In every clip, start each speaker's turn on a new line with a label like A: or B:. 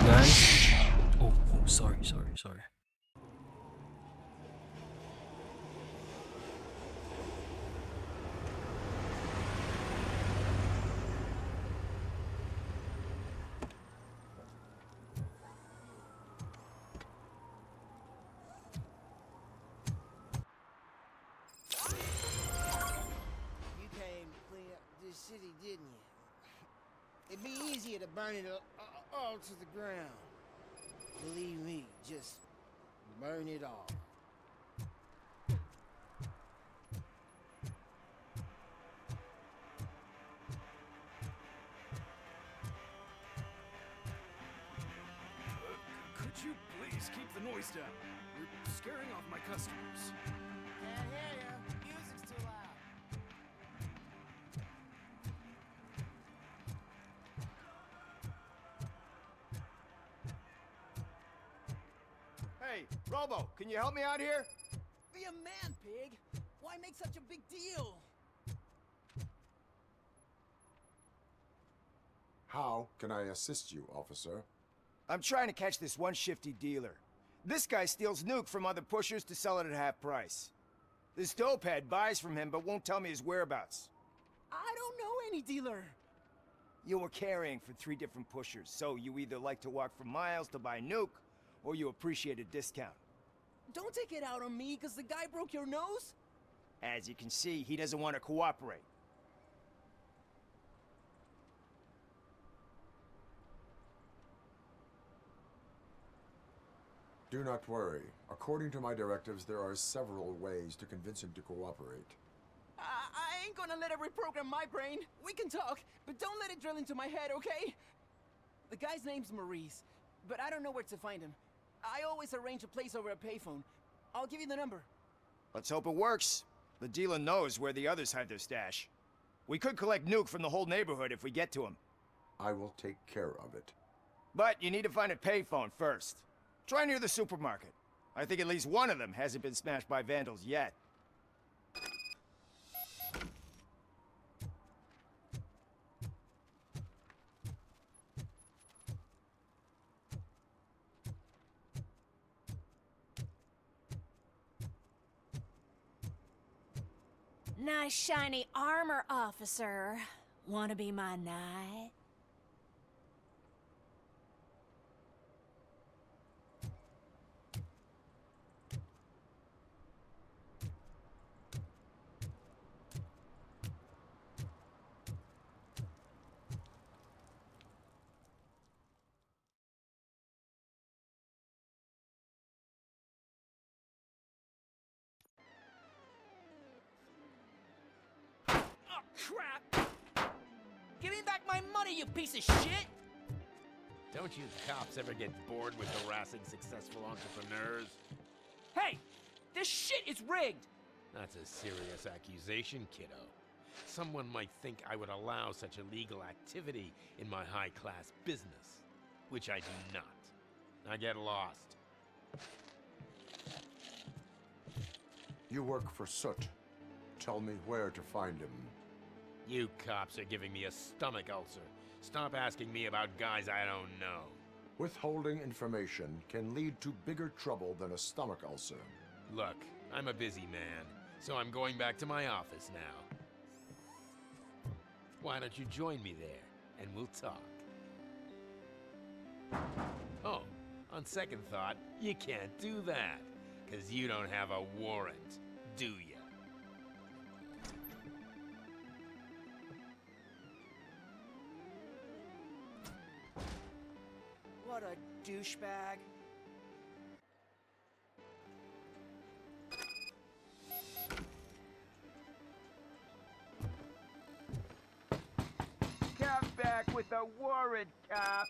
A: guys. Oh, sorry.
B: You came to clean up this city, didn't you? It'd be easier to burn it all to the ground. Believe me, just burn it all.
C: Could you please keep the noise down? You're scaring off my customers.
B: Can't hear you. Music's too loud.
D: Hey, Robo, can you help me out here?
B: Be a man, pig. Why make such a big deal?
E: How can I assist you, officer?
D: I'm trying to catch this one shifty dealer. This guy steals nuke from other pushers to sell it at half price. This dopehead buys from him but won't tell me his whereabouts.
B: I don't know any dealer.
D: You were carrying for 3 different pushers, so you either like to walk for miles to buy nuke, or you appreciate a discount.
B: Don't take it out on me, because the guy broke your nose?
D: As you can see, he doesn't want to cooperate.
E: Do not worry. According to my directives, there are several ways to convince him to cooperate.
B: I ain't gonna let it reprogram my brain. We can talk, but don't let it drill into my head, okay? The guy's name's Maurice, but I don't know where to find him. I always arrange a place over a payphone. I'll give you the number.
D: Let's hope it works. The dealer knows where the others hide their stash. We could collect nuke from the whole neighborhood if we get to him.
E: I will take care of it.
D: But you need to find a payphone first. Try near the supermarket. I think at least one of them hasn't been smashed by vandals yet.
F: Nice shiny armor, officer. Wanna be my knight?
B: Oh, crap! Give me back my money, you piece of shit!
G: Don't you cops ever get bored with harassing successful entrepreneurs?
B: Hey! This shit is rigged!
G: That's a serious accusation, kiddo. Someone might think I would allow such illegal activity in my high-class business, which I do not. Now get lost.
E: You work for Soot. Tell me where to find him.
G: You cops are giving me a stomach ulcer. Stop asking me about guys I don't know.
E: Withholding information can lead to bigger trouble than a stomach ulcer.
G: Look, I'm a busy man, so I'm going back to my office now. Why don't you join me there, and we'll talk. Oh, on second thought, you can't do that, 'cause you don't have a warrant, do you?
B: What a douchebag.
D: Come back with a warrant, cop!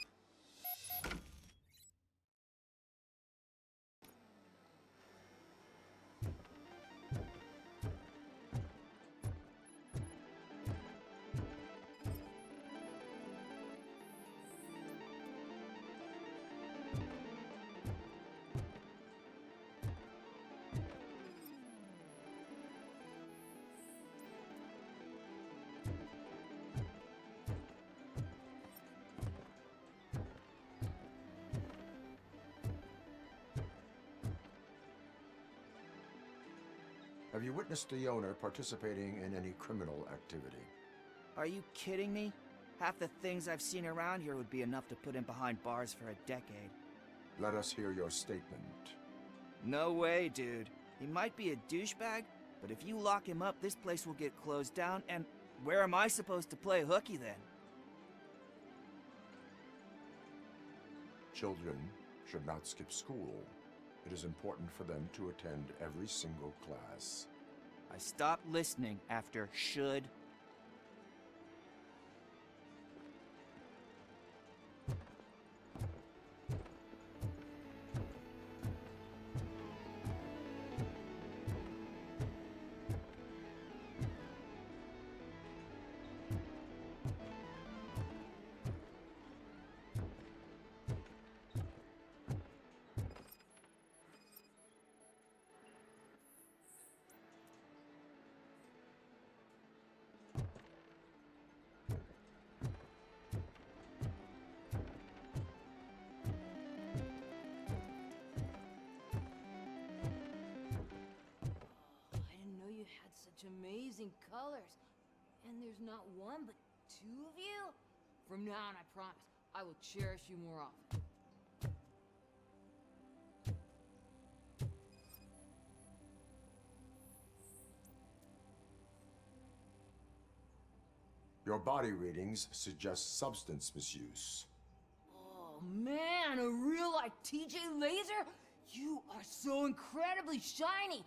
E: Have you witnessed the owner participating in any criminal activity?
H: Are you kidding me? Half the things I've seen around here would be enough to put him behind bars for a decade.
E: Let us hear your statement.
H: No way, dude. He might be a douchebag, but if you lock him up, this place will get closed down, and where am I supposed to play hooky then?
E: Children should not skip school. It is important for them to attend every single class.
H: I stopped listening after should.
I: Amazing colors. And there's not one, but two of you? From now on, I promise, I will cherish you more often.
E: Your body readings suggest substance misuse.
I: Oh man, a real like TJ Laser? You are so incredibly shiny!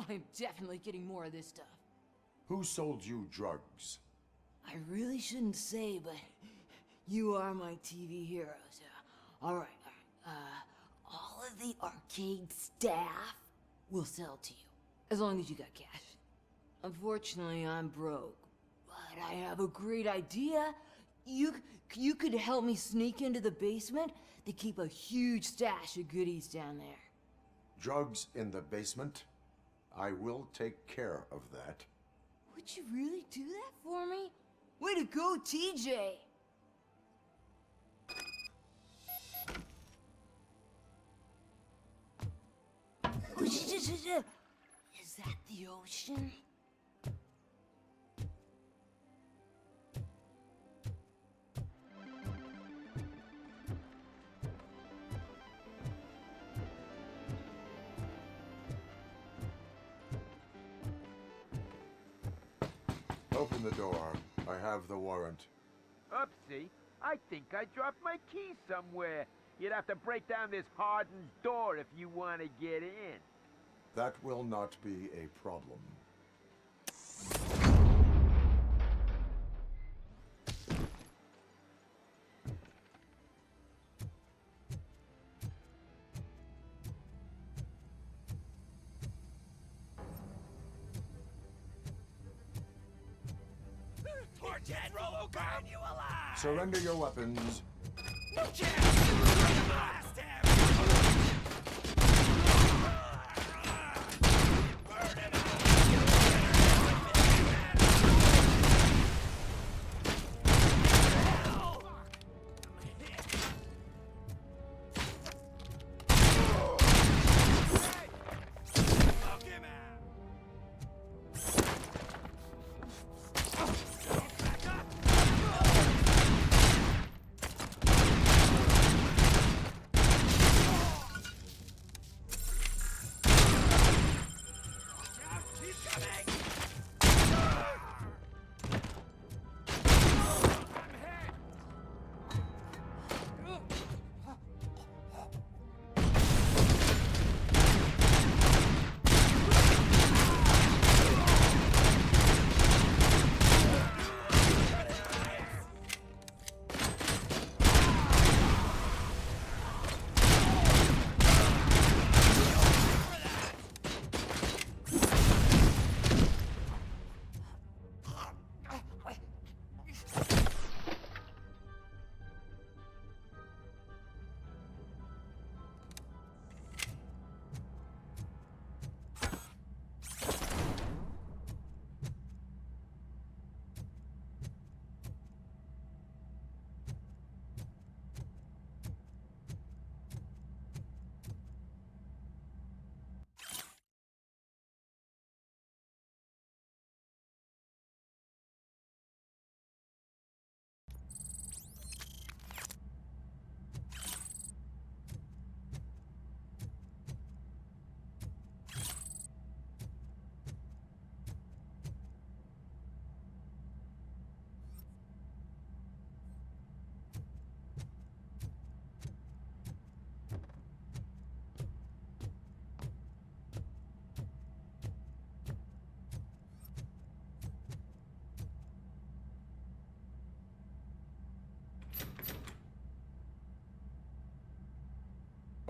I: I'm definitely getting more of this stuff.
E: Who sold you drugs?
I: I really shouldn't say, but you are my TV heroes. Alright. All of the arcade staff will sell to you, as long as you got cash. Unfortunately, I'm broke, but I have a great idea. You could help me sneak into the basement. They keep a huge stash of goodies down there.
E: Drugs in the basement? I will take care of that.
I: Would you really do that for me? Way to go, TJ! Is that the ocean?
E: Open the door. I have the warrant.
G: Oopsie, I think I dropped my key somewhere. You'd have to break down this hardened door if you want to get in.
E: That will not be a problem.
C: Torch head, RoboCop! You alive!
E: Surrender your weapons.
C: No chance! Blast him! Burn him Knock him out! Back up!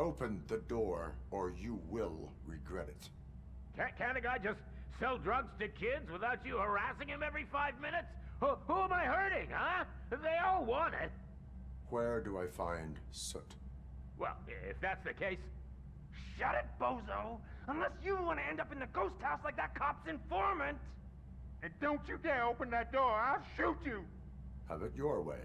E: Open the door, or you will regret it.
J: Can't a guy just sell drugs to kids without you harassing him every 5 minutes? Who am I hurting, huh? They all want it.
E: Where do I find Soot?
J: Well, if that's the case, shut it, bozo! Unless you want to end up in the ghost house like that cop's informant! And don't you dare open that door, I'll shoot you!
E: Have it your way.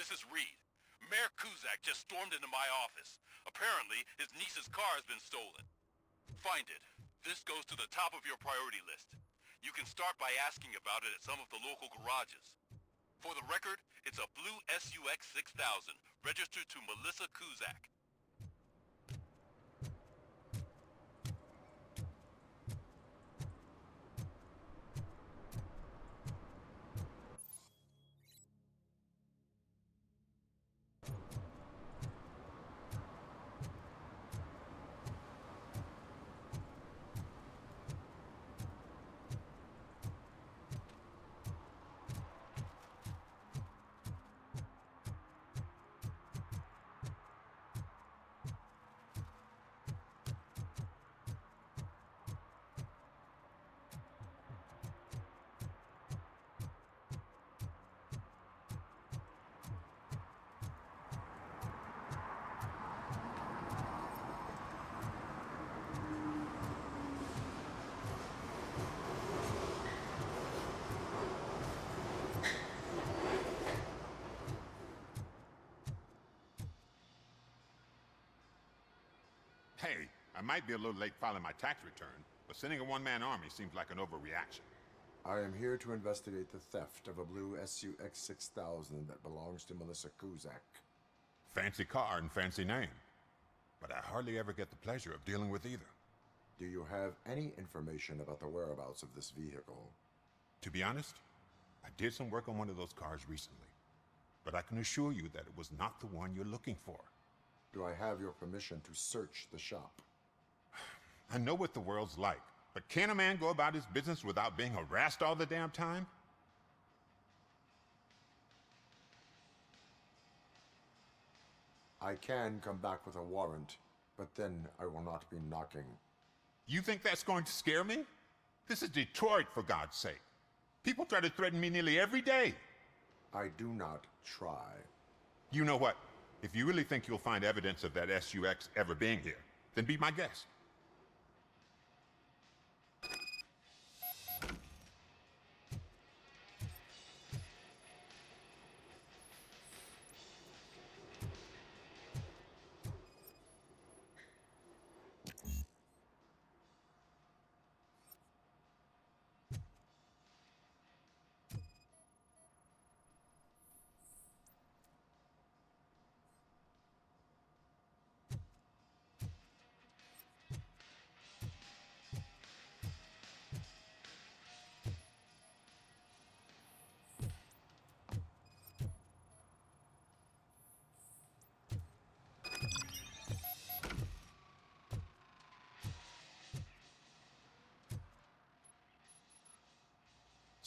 K: This is Reed. Mayor Kuzak just stormed into my office. Apparently, his niece's car has been stolen. Find it. This goes to the top of your priority list. You can start by asking about it at some of the local garages. For the record, it's a blue SUX 6000, registered to Melissa Kuzak.
L: Hey, I might be a little late filing my tax return, but sending a one-man army seems like an overreaction.
E: I am here to investigate the theft of a blue SUX 6000 that belongs to Melissa Kuzak.
L: Fancy car and fancy name. But I hardly ever get the pleasure of dealing with either.
E: Do you have any information about the whereabouts of this vehicle?
L: To be honest, I did some work on one of those cars recently. But I can assure you that it was not the one you're looking for.
E: Do I have your permission to search the shop?
L: I know what the world's like, but can a man go about his business without being harassed all the damn time?
E: I can come back with a warrant, but then I will not be knocking.
L: You think that's going to scare me? This is Detroit, for God's sake. People try to threaten me nearly every day.
E: I do not try.
L: You know what? If you really think you'll find evidence of that SUX ever being here, then be my guest.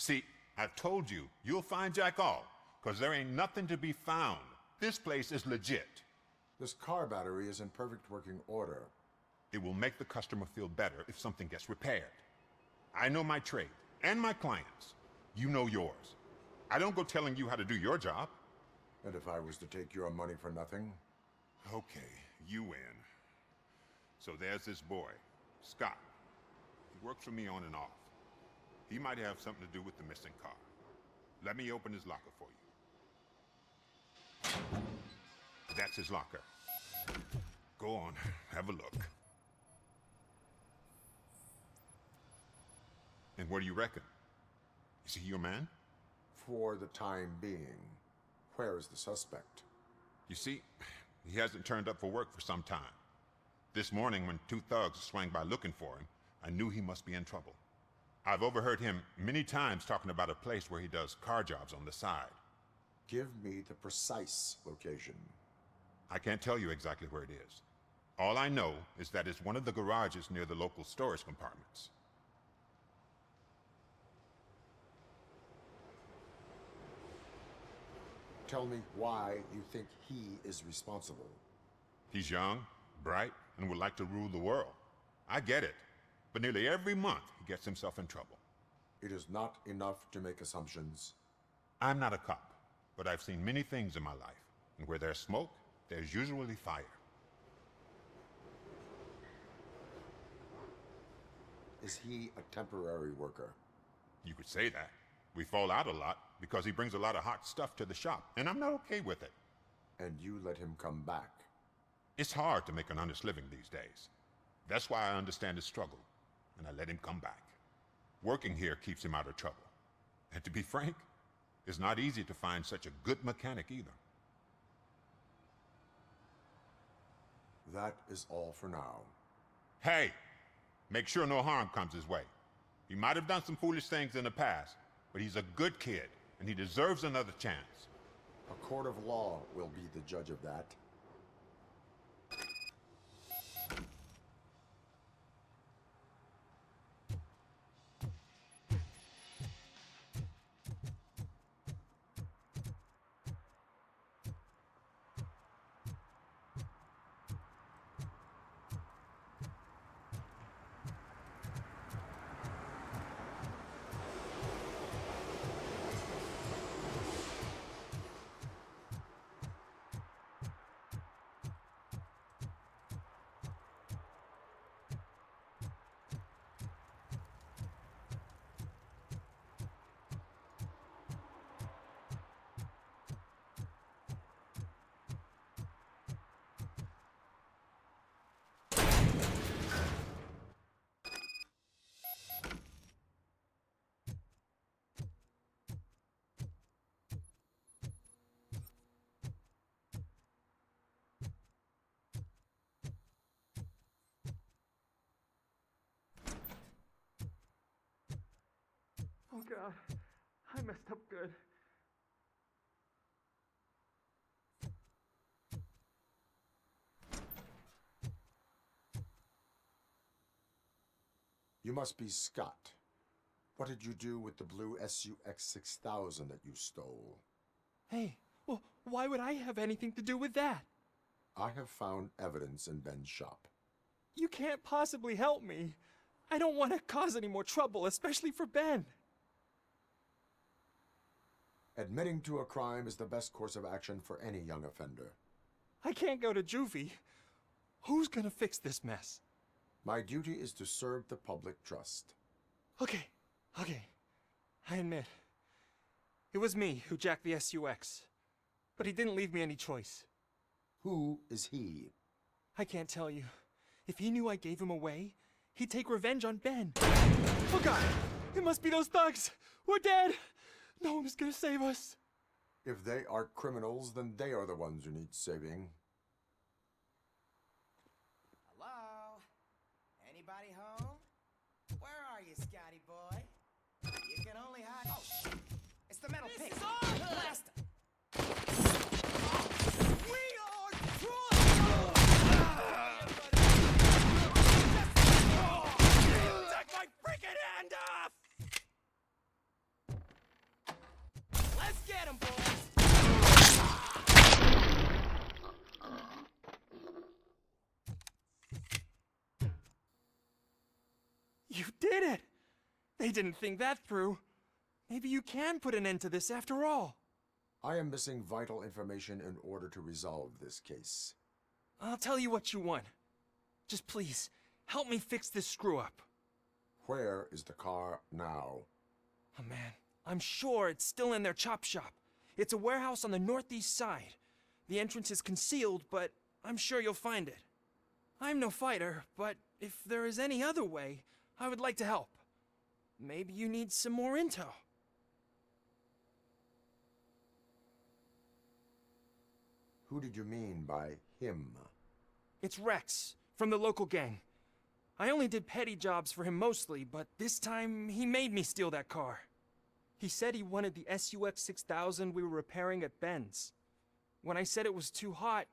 L: See, I've told you, you'll find Jack all, because there ain't nothing to be found. This place is legit.
E: This car battery is in perfect working order.
L: It will make the customer feel better if something gets repaired. I know my trade, and my clients. You know yours. I don't go telling you how to do your job.
E: And if I was to take your money for nothing?
L: Okay, you win. So there's this boy, Scott. He works for me on and off. He might have something to do with the missing car. Let me open his locker for you. That's his locker. Go on, have a look. And what do you reckon? Is he your man?
E: For the time being. Where is the suspect?
L: You see, he hasn't turned up for work for some time. This morning, when two thugs swang by looking for him, I knew he must be in trouble. I've overheard him many times talking about a place where he does car jobs on the side.
E: Give me the precise location.
L: I can't tell you exactly where it is. All I know is that it's one of the garages near the local storage compartments.
E: Tell me why you think he is responsible.
L: He's young, bright, and would like to rule the world. I get it. But nearly every month, he gets himself in trouble.
E: It is not enough to make assumptions.
L: I'm not a cop, but I've seen many things in my life. And where there's smoke, there's usually fire.
E: Is he a temporary worker?
L: You could say that. We fall out a lot because he brings a lot of hot stuff to the shop, and I'm not okay with it.
E: And you let him come back?
L: It's hard to make an honest living these days. That's why I understand his struggle, and I let him come back. Working here keeps him out of trouble. And to be frank, it's not easy to find such a good mechanic either.
E: That is all for now.
L: Hey, make sure no harm comes his way. He might have done some foolish things in the past, but he's a good kid, and he deserves another chance.
E: A court of law will be the judge of that.
J: Oh God, I messed up good.
E: You must be Scott. What did you do with the blue SUX 6000 that you stole?
M: Hey, well, why would I have anything to do with that?
E: I have found evidence in Ben's shop.
M: You can't possibly help me. I don't want to cause any more trouble, especially for Ben.
E: Admitting to a crime is the best course of action for any young offender.
M: I can't go to juvie. Who's gonna fix this mess?
E: My duty is to serve the public trust.
M: Okay. I admit. It was me who jacked the SUX. But he didn't leave me any choice.
E: Who is he?
M: I can't tell you. If he knew I gave him away, he'd take revenge on Ben. Oh God! It must be those thugs! We're dead! No one is gonna save us.
E: If they are criminals, then they are the ones who need saving.
B: Hello? Anybody home? Where are you, Scotty boy? You can only hide. Oh, it's the metal pig. This is our blast! We are Take my freaking hand off! Let's get him, boys!
M: You did it! They didn't think that through. Maybe you can put an end to this after all.
E: I am missing vital information in order to resolve this case.
M: I'll tell you what you want. Just please, help me fix this screw-up.
E: Where is the car now?
M: Oh man, I'm sure it's still in their chop shop. It's a warehouse on the northeast side. The entrance is concealed, but I'm sure you'll find it. I'm no fighter, but if there is any other way, I would like to help. Maybe you need some more intel.
E: Who did you mean by him?
M: It's Rex, from the local gang. I only did petty jobs for him mostly, but this time he made me steal that car. He said he wanted the SUX 6000 we were repairing at Ben's. When I said it was too hot,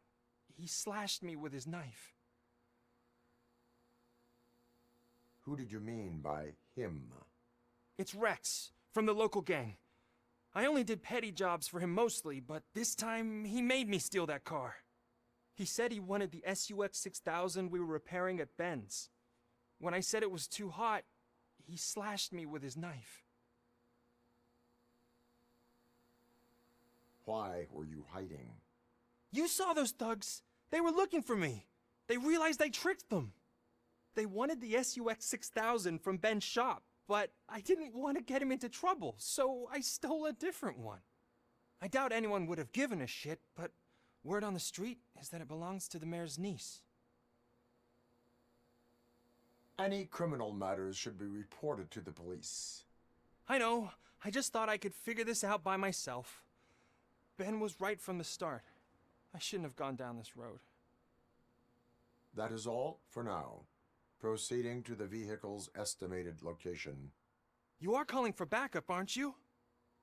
M: he slashed me with his knife.
E: Who did you mean by him?
M: It's Rex, from the local gang. I only did petty jobs for him mostly, but this time he made me steal that car. He said he wanted the SUX 6000 we were repairing at Ben's. When I said it was too hot, he slashed me with his knife.
E: Why were you hiding?
M: You saw those thugs. They were looking for me. They realized I tricked them. They wanted the SUX 6000 from Ben's shop, but I didn't want to get him into trouble, so I stole a different one. I doubt anyone would have given a shit, but word on the street is that it belongs to the mayor's niece.
E: Any criminal matters should be reported to the police.
M: I know. I just thought I could figure this out by myself. Ben was right from the start. I shouldn't have gone down this road.
E: That is all for now. Proceeding to the vehicle's estimated location.
M: You are calling for backup, aren't you?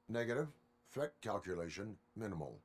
E: Negative. Threat calculation minimal.